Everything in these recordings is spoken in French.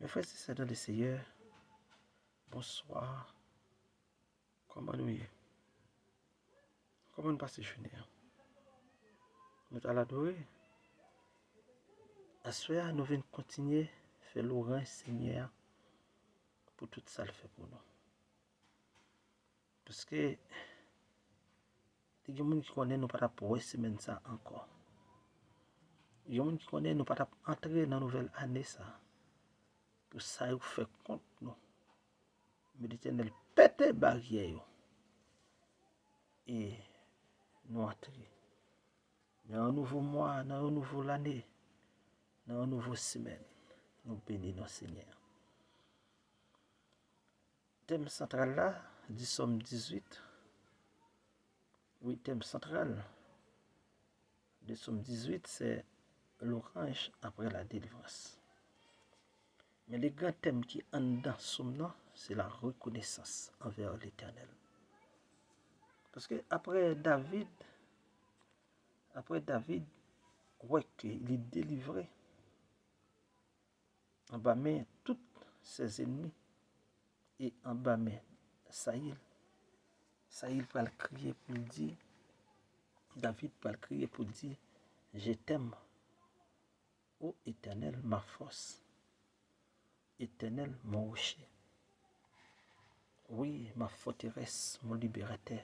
Mes frères et sœurs dans le Seigneur, bonsoir. Comment nous y est? Comment nous passons journée? Nous allons adorer. À ce soir, nous venons continuer à faire l'orange Seigneur pour tout ça le fait pour nous. Parce que il y a des gens qui connaissent nous pas pour semaine ça encore. Il y a des gens qui connaissent nous pas entrer dans la nouvelle année ça. Pour ça, il fait compte nous. Mais l'Éternel pète barrière et nous entrer dans un nouveau mois, dans un nouveau année, dans une nouvelle semaine. Nous bénissons Seigneur. Thème central là, du Somme 18. Oui, thème central du Somme 18, c'est l'orange après la délivrance. Mais le grand thème qui est dans Somme, c'est la reconnaissance envers l'Éternel. Parce que après David, ouais, il est délivré en bas main tous ses ennemis et en bas main Saïl va le crier pour dire, David va le crier pour dire, je t'aime, ô Éternel, ma force, Éternel, mon rocher. Oui, ma forteresse, mon libérateur,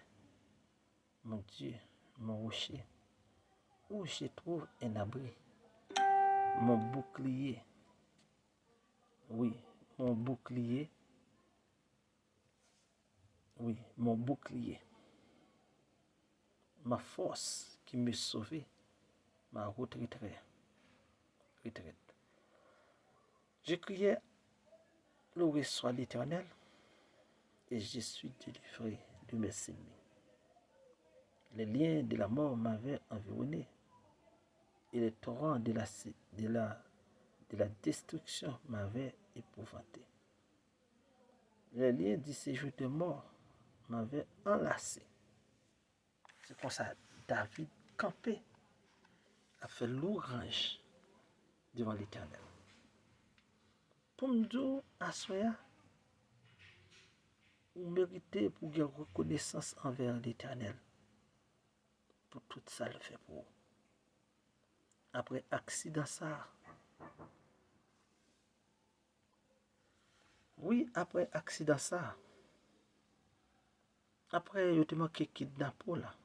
mon Dieu, mon rocher, où je trouve un abri, mon bouclier. Oui, mon bouclier. Oui, mon bouclier. Ma force qui me sauvait, ma retraite. Je criais, loué soit l'Éternel, et je suis délivré de mes ennemis. Les liens de la mort m'avaient environné, et les torrents de la destruction m'avaient épouvanté. Les liens du séjour de mort m'avaient enlacé. C'est comme ça, David campé a fait l'orange devant l'Éternel. Pour me dire, à soi, vous méritez pour une reconnaissance envers l'Éternel. Pour tout ça, le fait pour vous. Après accident ça. Oui, après accident ça. Après, il te manqué kidnappé là.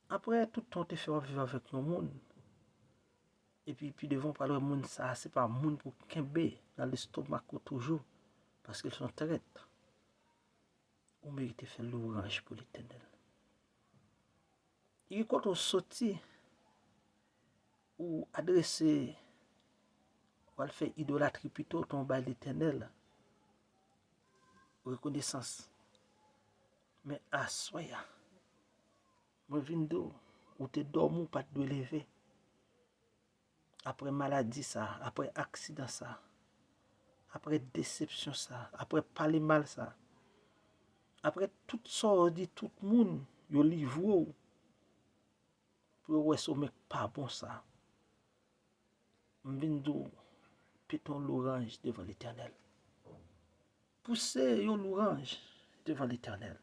Après, tout le temps, tu fait vivre avec le monde. Et puis devant parler le monde, ça, c'est pas le monde pour qu'un dans l'estomac toujours. Parce qu'ils sont traîtres. Vous méritez de faire l'orange pour l'Éternel. Et quand on sortit, ou adresser, ou faire idolâtrie plutôt, tomber à l'Éternel, reconnaissance. Mais à soya, moi vindo, ou te dormi pas de lever. Après maladie ça, après accident ça, après déception ça, après parler mal ça, après tout ça dit tout le monde, yo livré pour ouais ça mec pas bon ça. Vindo, péton l'orange devant l'Éternel. Poussez l'orange devant l'Éternel.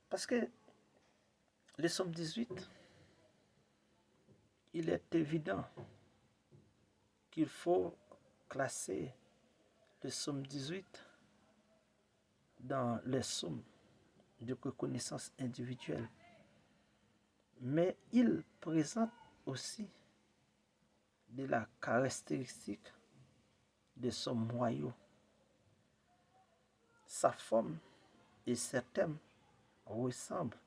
Parce que le Somme 18, il est évident qu'il faut classer le Somme 18 dans les sommes de reconnaissance individuelle. Mais il présente aussi de la caractéristique de son noyau. Sa forme et ses thèmes ressemblent.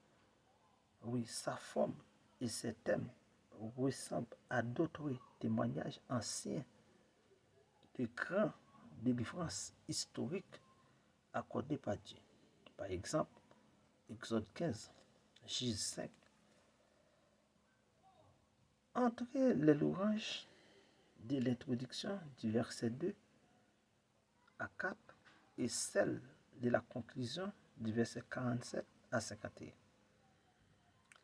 Oui, sa forme et ses thèmes ressemblent à d'autres témoignages anciens de grandes délivrances historiques accordées par Dieu. Par exemple, Exode 15, J 5. Entre les louanges de l'introduction du verset 2 à 4 et celle de la conclusion du verset 47 à 51.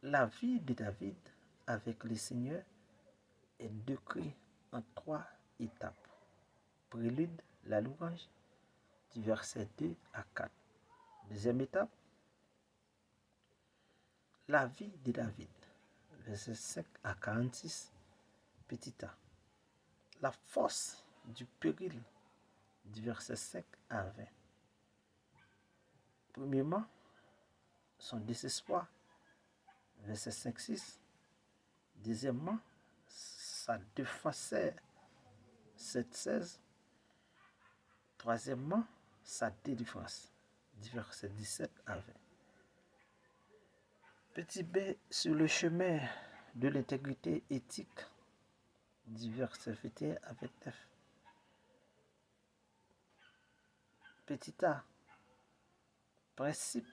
La vie de David avec le Seigneur est décrite en 3 étapes. du verset 2 à 4. Deuxième étape, la vie de David, verset 5 à 46, petit a. La force du péril, du verset 5 à 20. Premièrement, son désespoir, verset 5-6. Deuxièmement, sa défense, 7-16. Troisièmement, sa délivrance, du verset 17 à 20. Petit b, sur le chemin de l'intégrité éthique, du verset 21 à 29. Petit a, principe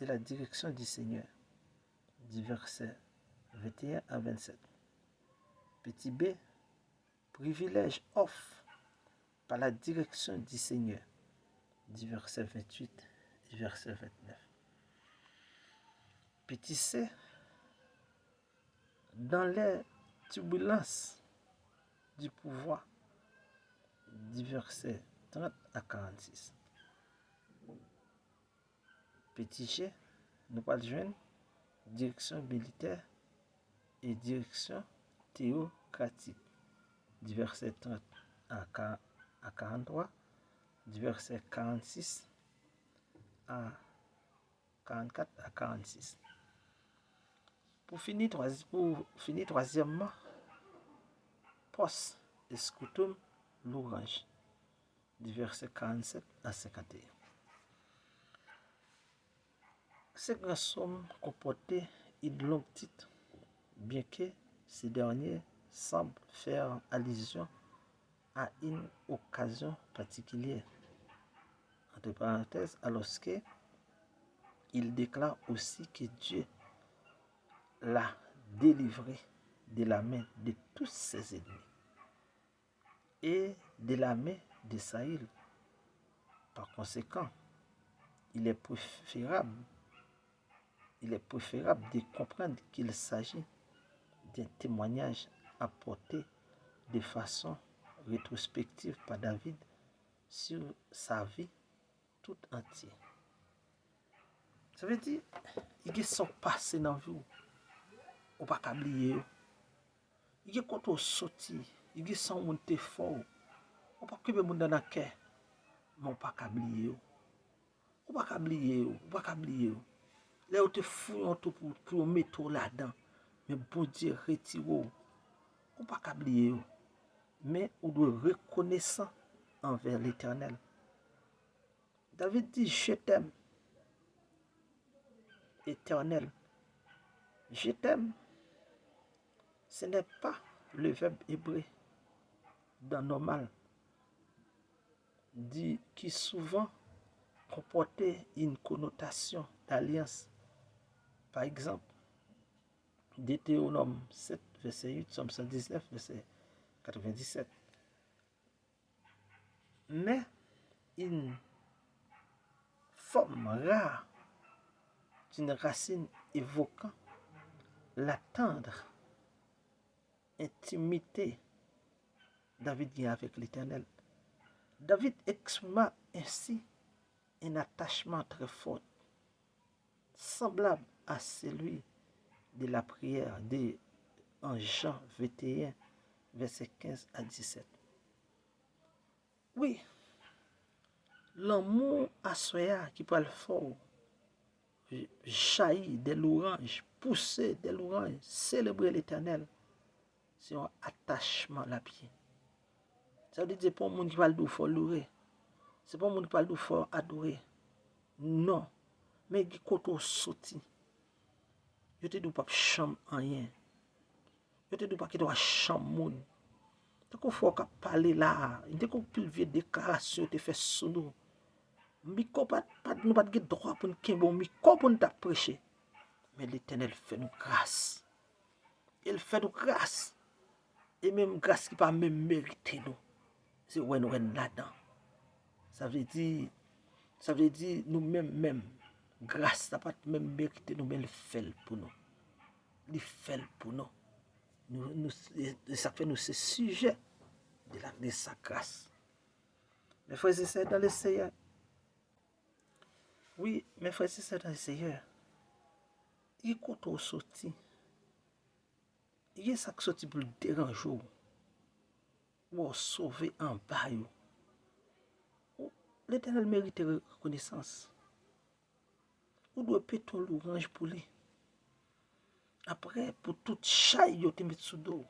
de la direction du Seigneur, du verset 21 à 27. Petit b, privilège offre par la direction du Seigneur, du verset 28 et verset 29. Petit c, dans les turbulences du pouvoir, du verset 30 à 46. Petit g, nous pas joindre direction militaire et direction théocratique, du verset 30 à 43, du verset 46 à 44 à 46. Pour finir, troisièmement, poste et scutum l'orange, du verset 47 à 51. Ces grands psaumes comportaient une longue titre, bien que ces derniers semblent faire allusion à une occasion particulière. Entre parenthèses, alors qu'il déclare aussi que Dieu l'a délivré de la main de tous ses ennemis et de la main de Saül. Par conséquent, il est préférable de comprendre qu'il s'agit d'un témoignage apporté de façon rétrospective par David sur sa vie toute entière. Ça veut dire, il y a son passé dans la vie, on ne peut pas oublier. Il y a quand on sorti, il y a son monte fort, on ne peut pas oublier dans le cœur, mais on ne peut pas oublier. On ne peut pas oublier. Là où tu fous pour mettre là-dedans, mais bon Dieu retire. On ne peut pas oublier. Mais on doit reconnaissant envers l'Éternel. David dit, je t'aime, Éternel. Je t'aime. Ce n'est pas le verbe hébreu dans normal, dit qui souvent comportait une connotation d'alliance. Par exemple, Deutéronome 7, verset 8, Somme 119, verset 97. Mais une forme rare d'une racine évoquant la tendre intimité David a avec l'Éternel. David exprima ainsi un attachement très fort, semblable à celui de la prière en Jean 21, verset 15 à 17. Oui, l'amour assoya qui parle fort, jaillit de l'orange, pousser de l'orange, célébrer l'Éternel, c'est un attachement à la pied. Ça veut dire que ce n'est pas un monde qui parle d'où faut louer. Ce n'est pas un monde qui parle d'où faut adorer. Non. Mais quand on sorti, je te dis pas chambre rien. Je te dis pas qu'il doit chambre monde. Donc il faut parler là. Dès qu'on peut faire déclaration, te fait sous nous. Nous pas de droit pour nous bon micro pour nous prêcher. Mais l'Éternel fait nous grâce. Il fait nous grâce. Et même grâce qui pas même mérité nous. C'est où nous là-dedans. Ça veut dire nous-mêmes, grâce n'a pas même mérité nous, mais il fait pour nous. Il fait pour nous. Ça fait nous ce sujet de sa grâce. Mes frères et sœurs dans le Seigneur, Oui, mes frères et sœurs dans le Seigneur, il y a quand on sorti, il y a ça qui sorti pour le déranger ou sauver en bas. L'Éternel mérite reconnaissance. Ou doit péter l'orange pour lui. Après, pour toute chaille, yo te met sous dos.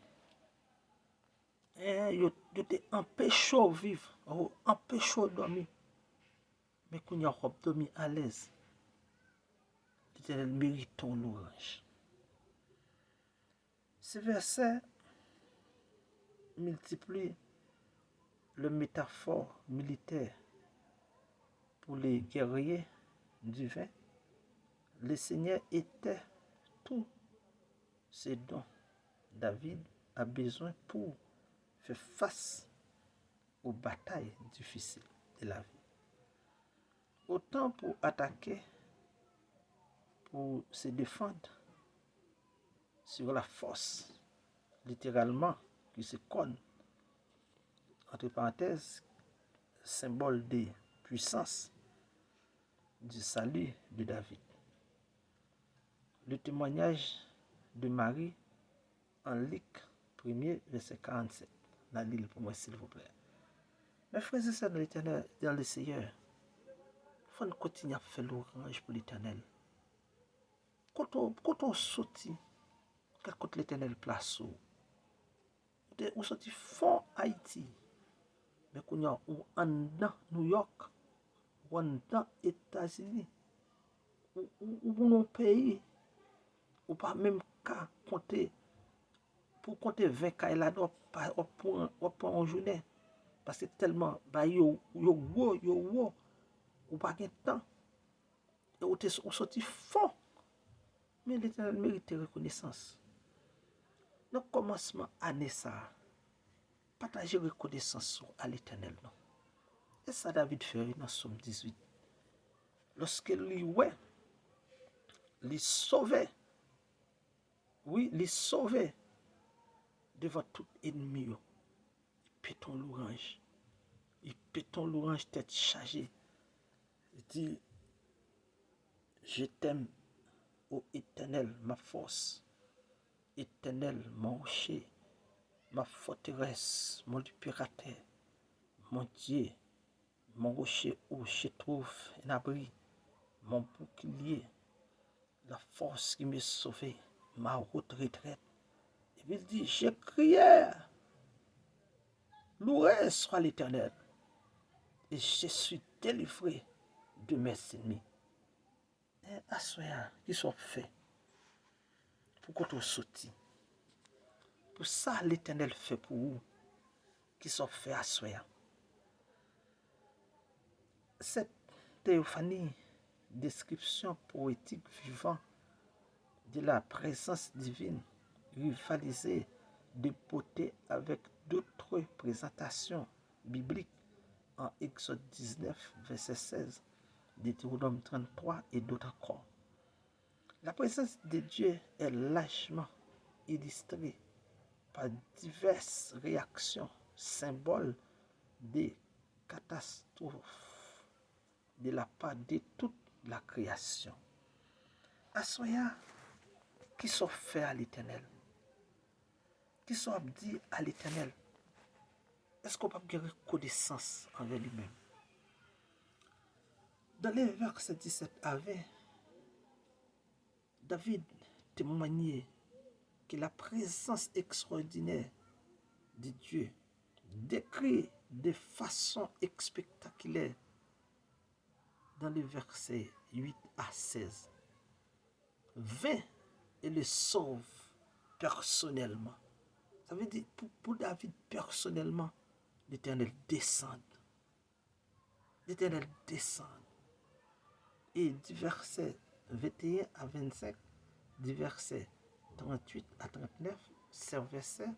Yo te empêché de vivre, empêché de dormir. Mais qu'on y a dormi à l'aise, l'Éternel mérite ton louange. Ce verset multiplie le métaphore militaire pour les guerriers du vin. Le Seigneur était tout ce dont David a besoin pour faire face aux batailles difficiles de la vie. Autant pour attaquer, pour se défendre sur la force, littéralement, qui se colle, entre parenthèses, symbole de puissance du salut de David. Le témoignage de Marie en Luc 1er, verset 47. La Bible pour moi, s'il vous plaît. Mes frères et sœurs dans l'Éternel, dans le Seigneur, il faut continuer à faire l'orange pour l'Éternel. Quand on sortit, quand l'Éternel place on sortit fond Haïti, mais qu'on y a en dans New York, ou en dans États-Unis, ou dans pays, ou pas même qu'à compter, pour compter 20 cas là-dedans, pour en journée. Parce que tellement, yo, ou pas de temps, et on sortit fond. Mais l'Éternel mérite reconnaissance. Dans le commencement année ça, partager reconnaissance à l'Éternel. Et ça David fait dans Somme 18. Lorsque lui, lui sauvait, oui, lui sauvait devant tout ennemi. Il péton l'orange. Il péton l'orange tête chargée. Il dit, je t'aime, ô Éternel, ma force. Éternel, mon rocher, ma forteresse, mon libérateur, mon Dieu, mon rocher où je trouve un abri, mon bouclier, la force qui me sauvé, ma route retraite. Et puis il dit, j'ai crié, loué soit l'Éternel, et je suis délivré de mes ennemis. Et à ce moment, qui sont faits pour qu'on te sorti. Pour ça, l'Éternel fait pour vous, qui sont faits à ce moment. Cette théophanie, description poétique vivante de la présence divine, rivalisée de beauté avec d'autres présentations bibliques en Exode 19, verset 16, Deutéronome 33 et d'autres encore. La présence de Dieu est largement illustrée par diverses réactions, symboles des catastrophes de la part de toute la création. Assoya qui sont faits à l'Éternel, qui sont dit à l'Éternel, est-ce qu'on peut avoir reconnaissance envers lui-même? Dans les versets 17 à 20, David témoignait que la présence extraordinaire de Dieu décrit de façon spectaculaire dans les versets 8 à 16. 20 et le sauve personnellement. Ça veut dire pour David personnellement, l'Éternel descend. L'Éternel descend. Et du verset 21 à 25, du verset 38 à 39, ces versets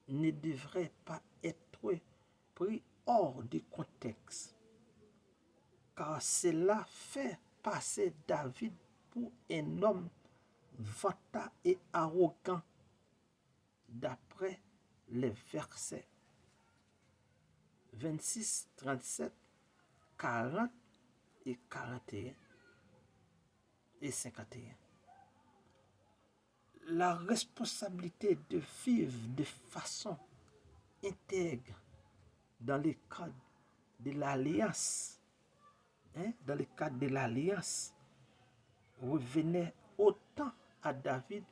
ne devraient pas être pris hors du contexte, car cela fait passer David pour un homme vantard et arrogant, d'après les versets 26, 37, 40 et 41 et 51. La responsabilité de vivre de façon intègre dans le cadre de l'alliance, dans le cadre de l'alliance, revenait autant à David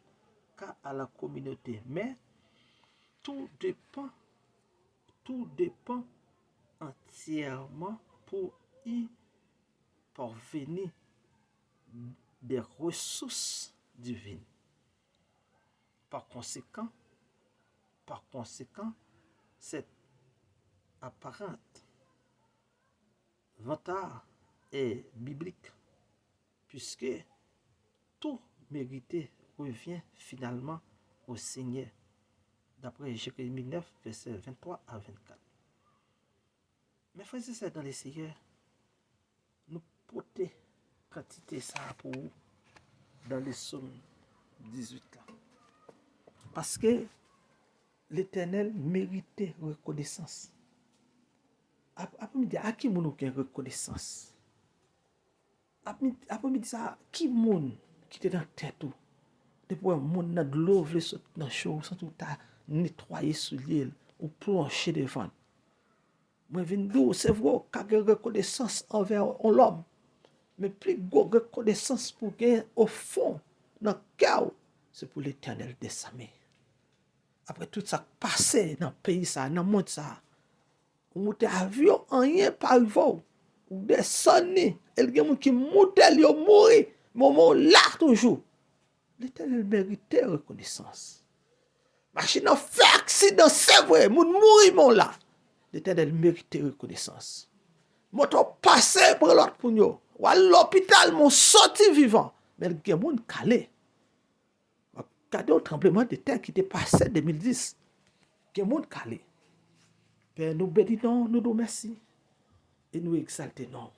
qu'à la communauté. Mais tout dépend entièrement pour y parvenir des ressources divines. Par conséquent, cette apparente vantard est biblique, puisque tout mérité revient finalement au Seigneur, d'après Jérémie 9, versets 23 à 24. Mais frères et sœurs dans les Seigneurs, nous portons quantité ça pour vous dans les psaumes 18 là. Parce que l'Éternel méritait reconnaissance. Après, me dire à qui mon aucun reconnaissance. Après, me dire ça, qui mon qui était dans la tête ou. Depuis un monde dans de l'eau, vle saute dans chaud, sans tout ta nettoyer sous l'île ou plancher devant. Moi, viens c'est vrai, qu'il y a reconnaissance envers l'homme. Mais plus grande reconnaissance pour gagner au fond, dans le cœur, c'est pour l'Éternel descendre. Après tout ça passé dans le pays, ça, dans le monde, ça, ou monte avion, rien pas arrivé, ou descendre, et il y a des gens qui montent, ils mourent, moment là toujours. L'Éternel méritait reconnaissance. Machine a fait accident, c'est vrai, moun mourir mon là. L'Éternel méritait reconnaissance. Moto passé pour l'autre pour nous. Ou à l'hôpital, mon sorti vivant. Mais il y a des gens calés. Regardez au tremblement de terre qui était passé en 2010. Il y a des gens calés. Père, nous bénissons, nous merci. Et nous exaltons.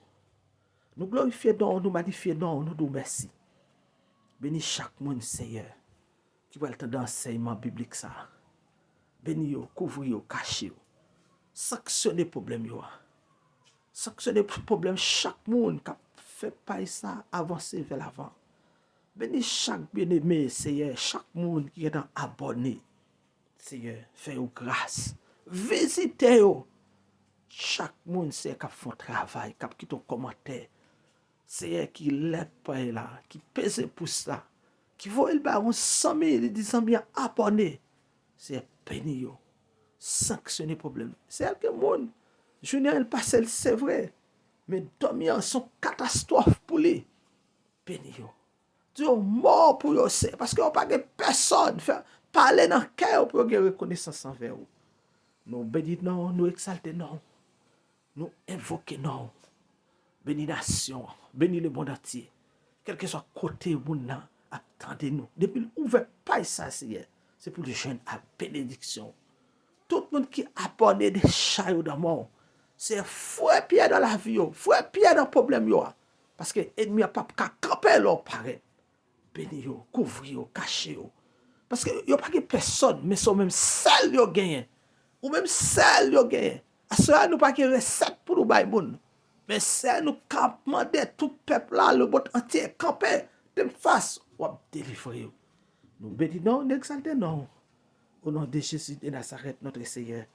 Nous glorifions, nous magnifions, nous nous merci. Bénis chaque monde, Seigneur, qui va entendre l'enseignement biblique ça. Bénis, couvrir, cacher. Sanctionner les problèmes. Sanctionner les problèmes chaque monde qui fait pas ça avancer vers l'avant. Bénis chaque bien-aimé, Seigneur, chaque monde qui est abonné. Seigneur, fais-vous grâce. Visitez-vous. Chaque monde, c'est qui fait un travail, qui quitte un commentaire. Seigneur, qui l'aide pas là, qui pèse pour ça, qui voit le baron 100 000, 10 000 abonnés. C'est béni, sanctionner le problème. C'est que monde, Junior, il passe, c'est vrai, mais dormir sont catastrophe pour lui. Béni, Dieu mort pour eux, c'est parce qu'on n'a pas de personne faire parler dans le cœur pour avoir reconnaissance envers vous. Nous bénissons, nous exaltons, nous invoquons, bénis nation, bénis le monde entier. Quel que soit côté où nous attendez-nous. Depuis l'ouvert pas ça, c'est pour les jeunes à bénédiction. Tout le monde qui abonne des chayos d'amour, c'est fouet pied dans la vie, fouet pied dans le problème. Parce que l'ennemi n'a pas qu'à camper leur pareil. Bénis, couvrir, cacher. Parce que il n'y a pas de personne, mais sont même celles qui ont gagné. Ou même celles qui ont gagné. À cela, nous pas de recette pour nous bailler. Mais c'est nous campement de tout peuple là, le monde entier, camper de face, ou délivrer. Nous bénissons, nous exaltons. Au nom de Jésus de Nazareth, notre Seigneur.